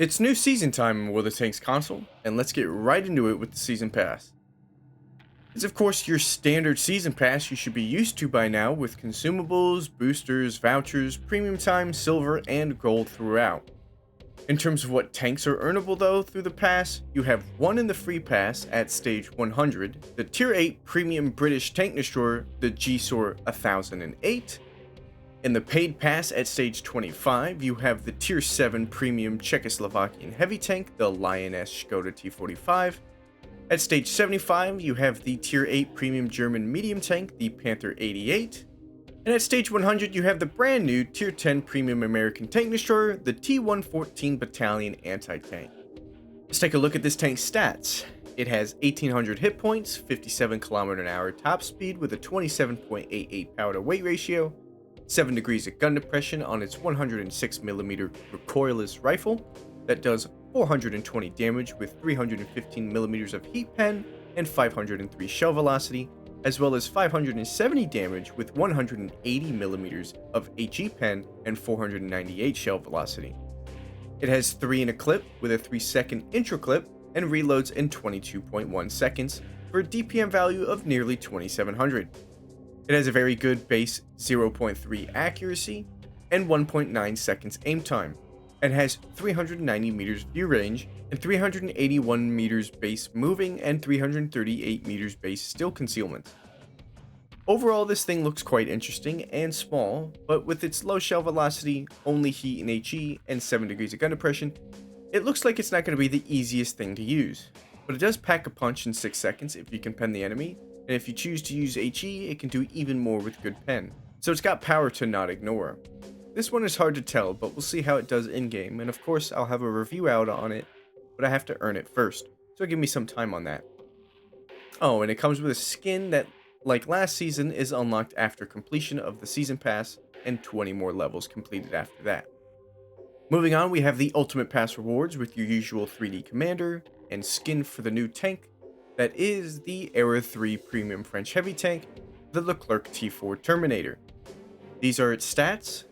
It's new season time in World of Tanks console, and let's get right into it with the season pass. It's of course your standard season pass you should be used to by now with consumables, boosters, vouchers, premium time, silver, and gold throughout. In terms of what tanks are earnable though through the pass, you have one in the free pass at stage 100, the tier 8 premium British tank destroyer, the GSOR 1008. In the paid pass at stage 25, you have the tier 7 premium Czechoslovakian heavy tank, the Lioness Skoda T45. At stage 75, you have the tier 8 premium German medium tank, the Panther 88. And at stage 100, you have the brand new tier 10 premium American tank destroyer, the T114 Battalion anti-tank. Let's take a look at this tank's stats. It has 1800 hit points, 57 km/h top speed with a 27.88 power to weight ratio, 7 degrees of gun depression on its 106mm recoilless rifle that does 420 damage with 315mm of heat pen and 503 shell velocity, as well as 570 damage with 180mm of HE pen and 498 shell velocity. It has 3 in a clip with a 3-second intro clip and reloads in 22.1 seconds for a DPM value of nearly 2700. It has a very good base 0.3 accuracy and 1.9 seconds aim time, and has 390 meters view range and 381 meters base moving and 338 meters base still concealment. Overall, this thing looks quite interesting and small, but with its low shell velocity, only heat and HE, and 7 degrees of gun depression, it looks like it's not going to be the easiest thing to use. But it does pack a punch in 6 seconds if you can pen the enemy, and if you choose to use HE, it can do even more with good pen. So it's got power to not ignore. This one is hard to tell, but we'll see how it does in-game, and of course I'll have a review out on it, but I have to earn it first, so give me some time on that. Oh, and it comes with a skin that, like last season, is unlocked after completion of the season pass, and 20 more levels completed after that. Moving on, we have the Ultimate Pass rewards with your usual 3D commander, and skin for the new tank, that is the Era 3 Premium French Heavy Tank, the Leclerc T4 Terminator. These are its stats: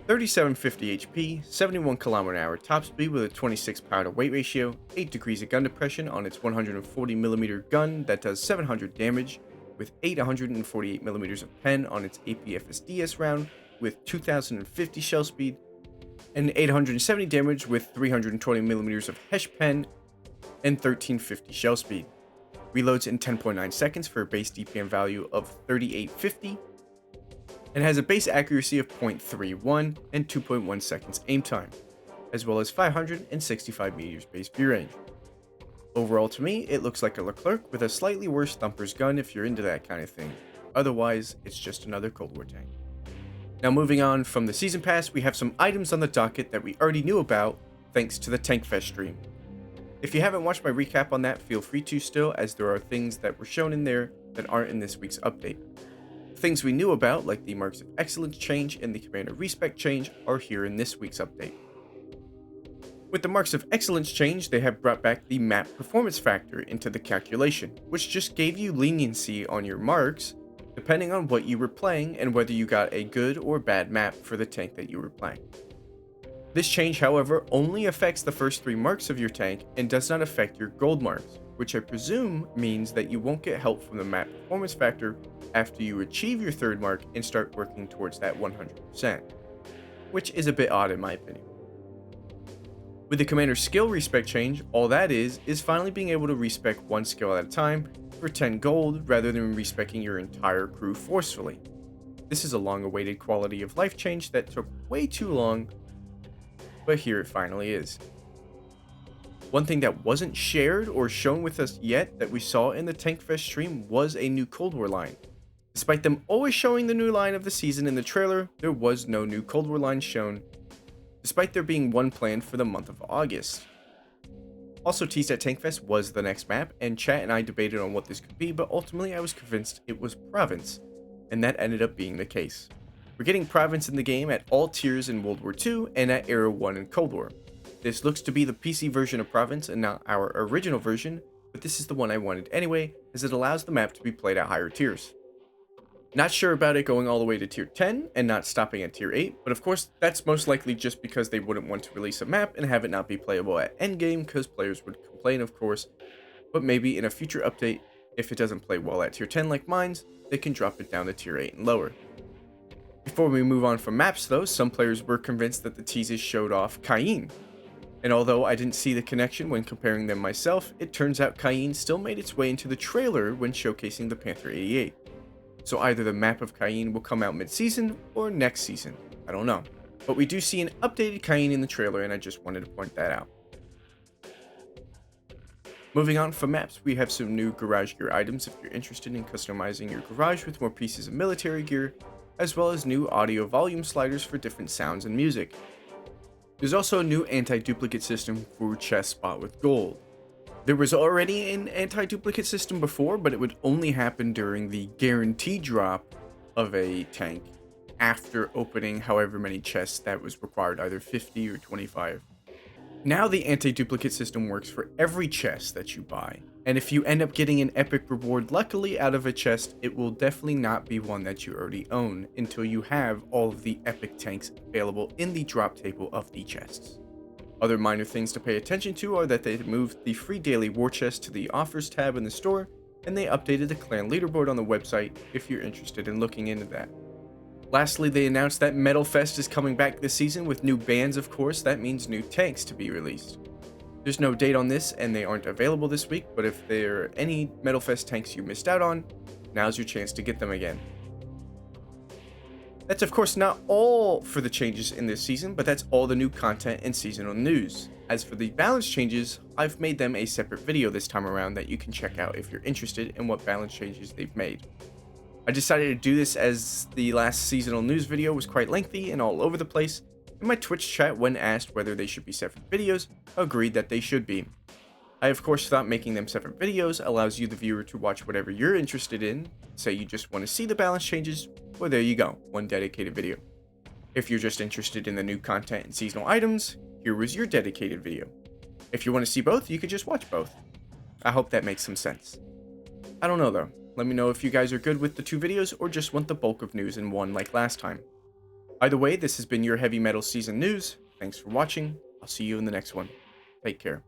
3750 HP, 71 km/h top speed with a 26 power to weight ratio, 8 degrees of gun depression on its 140mm gun that does 700 damage, with 848mm of pen on its APFSDS round with 2050 shell speed, and 870 damage with 320mm of Hesh pen and 1350 shell speed. Reloads in 10.9 seconds for a base DPM value of 3850, and has a base accuracy of 0.31 and 2.1 seconds aim time, as well as 565 meters base view range. Overall, to me, it looks like a Leclerc with a slightly worse thumper's gun if you're into that kind of thing. Otherwise, it's just another Cold War tank. Now moving on from the season pass, we have some items on the docket that we already knew about thanks to the TankFest stream. If you haven't watched my recap on that, feel free to still, as there are things that were shown in there that aren't in this week's update. Things we knew about, like the Marks of Excellence change and the Commander Respec change, are here in this week's update. With the Marks of Excellence change, they have brought back the map performance factor into the calculation, which just gave you leniency on your marks, depending on what you were playing and whether you got a good or bad map for the tank that you were playing. This change, however, only affects the first 3 marks of your tank and does not affect your gold marks, which I presume means that you won't get help from the map performance factor after you achieve your 3rd mark and start working towards that 100%, which is a bit odd in my opinion. With the Commander skill respec change, all that is finally being able to respec 1 skill at a time for 10 gold rather than respecing your entire crew forcefully. This is a long-awaited quality of life change that took way too long, but here it finally is. One thing that wasn't shared or shown with us yet that we saw in the TankFest stream was a new Cold War line. Despite them always showing the new line of the season in the trailer, there was no new Cold War line shown, despite there being one planned for the month of August. Also teased at TankFest was the next map, and chat and I debated on what this could be, but ultimately I was convinced it was Province, and that ended up being the case. We're getting Province in the game at all tiers in World War II and at Era 1 in Cold War. This looks to be the PC version of Province and not our original version, but this is the one I wanted anyway, as it allows the map to be played at higher tiers. Not sure about it going all the way to tier 10 and not stopping at tier 8, but of course that's most likely just because they wouldn't want to release a map and have it not be playable at endgame because players would complain, of course. But maybe in a future update, if it doesn't play well at tier 10 like Mines, they can drop it down to tier 8 and lower. Before we move on from maps though, some players were convinced that the teases showed off Cayenne. And although I didn't see the connection when comparing them myself, it turns out Cayenne still made its way into the trailer when showcasing the Panther 88. So either the map of Cayenne will come out mid-season or next season, I don't know. But we do see an updated Cayenne in the trailer and I just wanted to point that out. Moving on from maps, we have some new garage gear items if you're interested in customizing your garage with more pieces of military gear, as well as new audio volume sliders for different sounds and music. There's also a new anti-duplicate system for chests bought with gold. There was already an anti-duplicate system before, but it would only happen during the guaranteed drop of a tank after opening however many chests that was required, either 50 or 25. Now the anti-duplicate system works for every chest that you buy, and if you end up getting an epic reward luckily out of a chest, it will definitely not be one that you already own until you have all of the epic tanks available in the drop table of the chests. Other minor things to pay attention to are that they moved the free daily war chest to the offers tab in the store, and they updated the clan leaderboard on the website if you're interested in looking into that. Lastly, they announced that Metal Fest is coming back this season with new bands, of course. That means new tanks to be released. There's no date on this and they aren't available this week, but if there are any Metal Fest tanks you missed out on, now's your chance to get them again. That's of course not all for the changes in this season, but that's all the new content and seasonal news. As for the balance changes, I've made them a separate video this time around that you can check out if you're interested in what balance changes they've made. I decided to do this as the last seasonal news video was quite lengthy and all over the place, and my Twitch chat, when asked whether they should be separate videos, agreed that they should be. I of course thought making them separate videos allows you the viewer to watch whatever you're interested in. Say you just want to see the balance changes, well there you go, one dedicated video. If you're just interested in the new content and seasonal items, here was your dedicated video. If you want to see both, you could just watch both. I hope that makes some sense. I don't know though. Let me know if you guys are good with the two videos or just want the bulk of news in one like last time. Either way, this has been your Heavy Metal Season News. Thanks for watching. I'll see you in the next one. Take care.